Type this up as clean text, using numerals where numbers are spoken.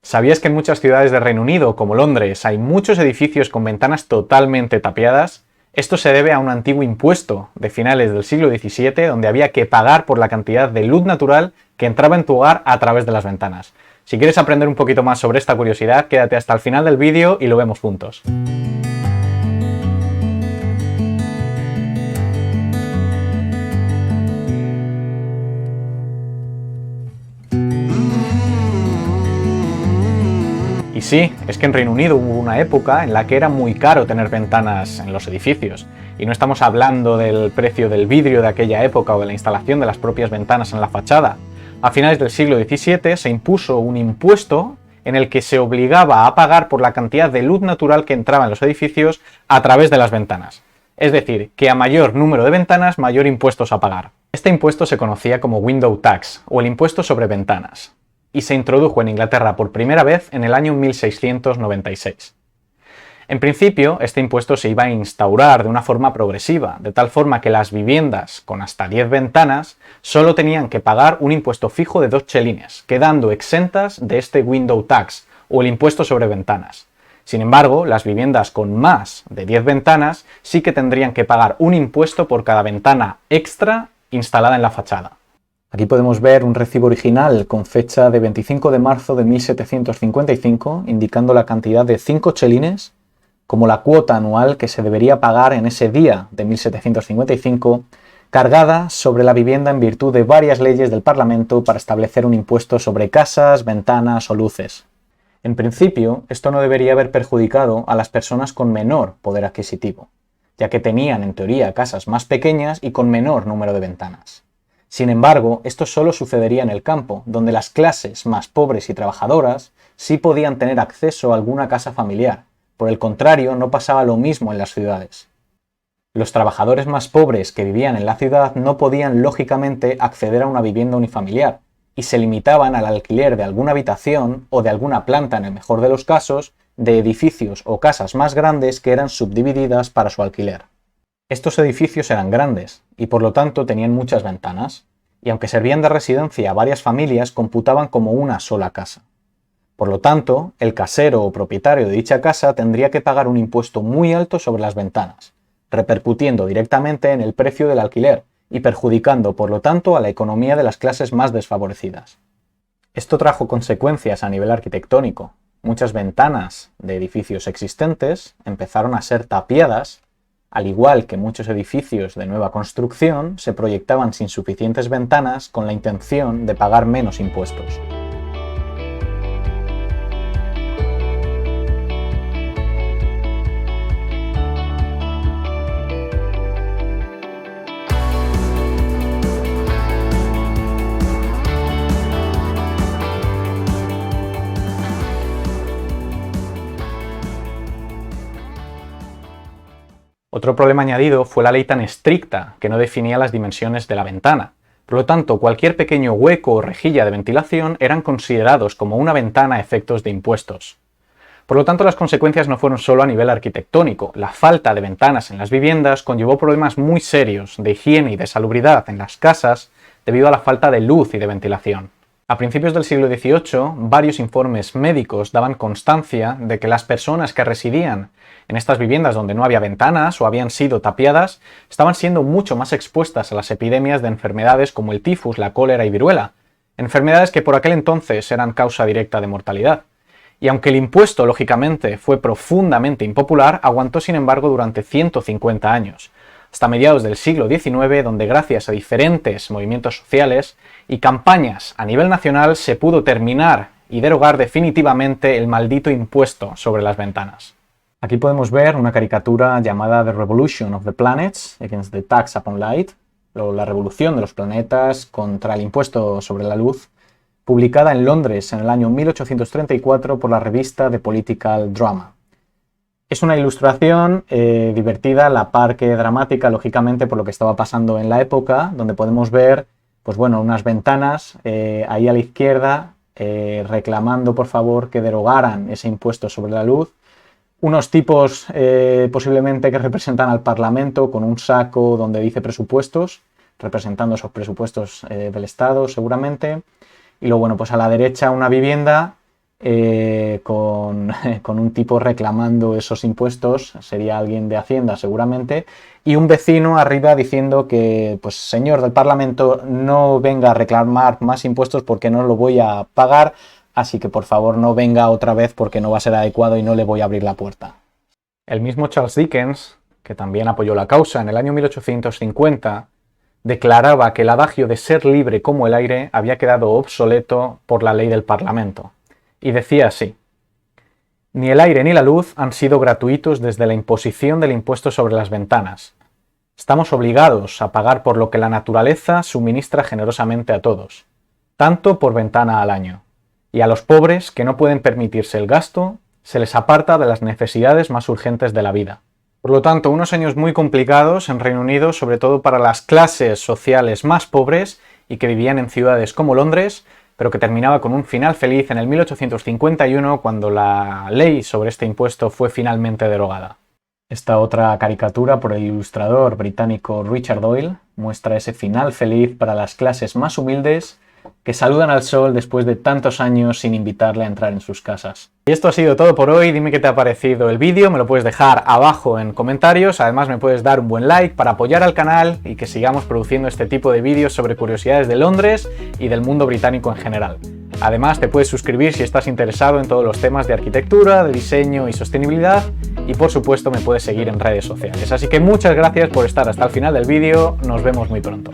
¿Sabías que en muchas ciudades de Reino Unido, como Londres, hay muchos edificios con ventanas totalmente tapiadas? Esto se debe a un antiguo impuesto de finales del siglo XVII, donde había que pagar por la cantidad de luz natural que entraba en tu hogar a través de las ventanas. Si quieres aprender un poquito más sobre esta curiosidad, quédate hasta el final del vídeo y lo vemos juntos. Y sí, es que en Reino Unido hubo una época en la que era muy caro tener ventanas en los edificios. Y no estamos hablando del precio del vidrio de aquella época o de la instalación de las propias ventanas en la fachada. A finales del siglo XVII se impuso un impuesto en el que se obligaba a pagar por la cantidad de luz natural que entraba en los edificios a través de las ventanas. Es decir, que a mayor número de ventanas, mayor impuestos a pagar. Este impuesto se conocía como Window Tax, o el impuesto sobre ventanas, y se introdujo en Inglaterra por primera vez en el año 1696. En principio, este impuesto se iba a instaurar de una forma progresiva, de tal forma que las viviendas con hasta 10 ventanas solo tenían que pagar un impuesto fijo de 2 chelines, quedando exentas de este Window Tax, o el impuesto sobre ventanas. Sin embargo, las viviendas con más de 10 ventanas sí que tendrían que pagar un impuesto por cada ventana extra instalada en la fachada. Aquí podemos ver un recibo original con fecha de 25 de marzo de 1755, indicando la cantidad de 5 chelines como la cuota anual que se debería pagar en ese día de 1755, cargada sobre la vivienda en virtud de varias leyes del Parlamento para establecer un impuesto sobre casas, ventanas o luces. En principio, esto no debería haber perjudicado a las personas con menor poder adquisitivo, ya que tenían en teoría casas más pequeñas y con menor número de ventanas. Sin embargo, esto solo sucedería en el campo, donde las clases más pobres y trabajadoras sí podían tener acceso a alguna casa familiar. Por el contrario, no pasaba lo mismo en las ciudades. Los trabajadores más pobres que vivían en la ciudad no podían lógicamente acceder a una vivienda unifamiliar y se limitaban al alquiler de alguna habitación o de alguna planta, en el mejor de los casos, de edificios o casas más grandes que eran subdivididas para su alquiler. Estos edificios eran grandes y por lo tanto tenían muchas ventanas, y aunque servían de residencia a varias familias, computaban como una sola casa. Por lo tanto, el casero o propietario de dicha casa tendría que pagar un impuesto muy alto sobre las ventanas, repercutiendo directamente en el precio del alquiler y perjudicando por lo tanto a la economía de las clases más desfavorecidas. Esto trajo consecuencias a nivel arquitectónico. Muchas ventanas de edificios existentes empezaron a ser tapiadas. Al igual que muchos edificios de nueva construcción, se proyectaban sin suficientes ventanas con la intención de pagar menos impuestos. Otro problema añadido fue la ley tan estricta que no definía las dimensiones de la ventana. Por lo tanto, cualquier pequeño hueco o rejilla de ventilación eran considerados como una ventana a efectos de impuestos. Por lo tanto, las consecuencias no fueron solo a nivel arquitectónico. La falta de ventanas en las viviendas conllevó problemas muy serios de higiene y de salubridad en las casas debido a la falta de luz y de ventilación. A principios del siglo XVIII, varios informes médicos daban constancia de que las personas que residían en estas viviendas donde no había ventanas o habían sido tapiadas estaban siendo mucho más expuestas a las epidemias de enfermedades como el tifus, la cólera y viruela, enfermedades que por aquel entonces eran causa directa de mortalidad. Y aunque el impuesto, lógicamente, fue profundamente impopular, aguantó sin embargo durante 150 años, hasta mediados del siglo XIX, donde gracias a diferentes movimientos sociales y campañas a nivel nacional se pudo terminar y derogar definitivamente el maldito impuesto sobre las ventanas. Aquí podemos ver una caricatura llamada The Revolution of the Planets Against the Tax upon Light, o la revolución de los planetas contra el impuesto sobre la luz, publicada en Londres en el año 1834 por la revista The Political Drama. Es una ilustración divertida, a la par que dramática, lógicamente, por lo que estaba pasando en la época, donde podemos ver unas ventanas ahí a la izquierda reclamando por favor que derogaran ese impuesto sobre la luz. Unos tipos posiblemente que representan al Parlamento con un saco donde dice presupuestos, representando esos presupuestos del Estado seguramente. Y luego, a la derecha una vivienda con un tipo reclamando esos impuestos, sería alguien de Hacienda seguramente, y un vecino arriba diciendo que, pues señor del Parlamento, no venga a reclamar más impuestos porque no lo voy a pagar, así que por favor no venga otra vez porque no va a ser adecuado y no le voy a abrir la puerta. El mismo Charles Dickens, que también apoyó la causa en el año 1850, declaraba que el adagio de ser libre como el aire había quedado obsoleto por la ley del Parlamento. Y decía así: ni el aire ni la luz han sido gratuitos desde la imposición del impuesto sobre las ventanas. Estamos obligados a pagar por lo que la naturaleza suministra generosamente a todos, tanto por ventana al año. Y a los pobres que no pueden permitirse el gasto, se les aparta de las necesidades más urgentes de la vida. Por lo tanto, unos años muy complicados en Reino Unido, sobre todo para las clases sociales más pobres y que vivían en ciudades como Londres, pero que terminaba con un final feliz en el 1851, cuando la ley sobre este impuesto fue finalmente derogada. Esta otra caricatura por el ilustrador británico Richard Doyle muestra ese final feliz para las clases más humildes que saludan al sol después de tantos años sin invitarle a entrar en sus casas. Y esto ha sido todo por hoy. Dime qué te ha parecido el vídeo, me lo puedes dejar abajo en comentarios. Además me puedes dar un buen like para apoyar al canal y que sigamos produciendo este tipo de vídeos sobre curiosidades de Londres y del mundo británico en general. Además te puedes suscribir si estás interesado en todos los temas de arquitectura, de diseño y sostenibilidad, y por supuesto me puedes seguir en redes sociales. Así que muchas gracias por estar hasta el final del vídeo, nos vemos muy pronto.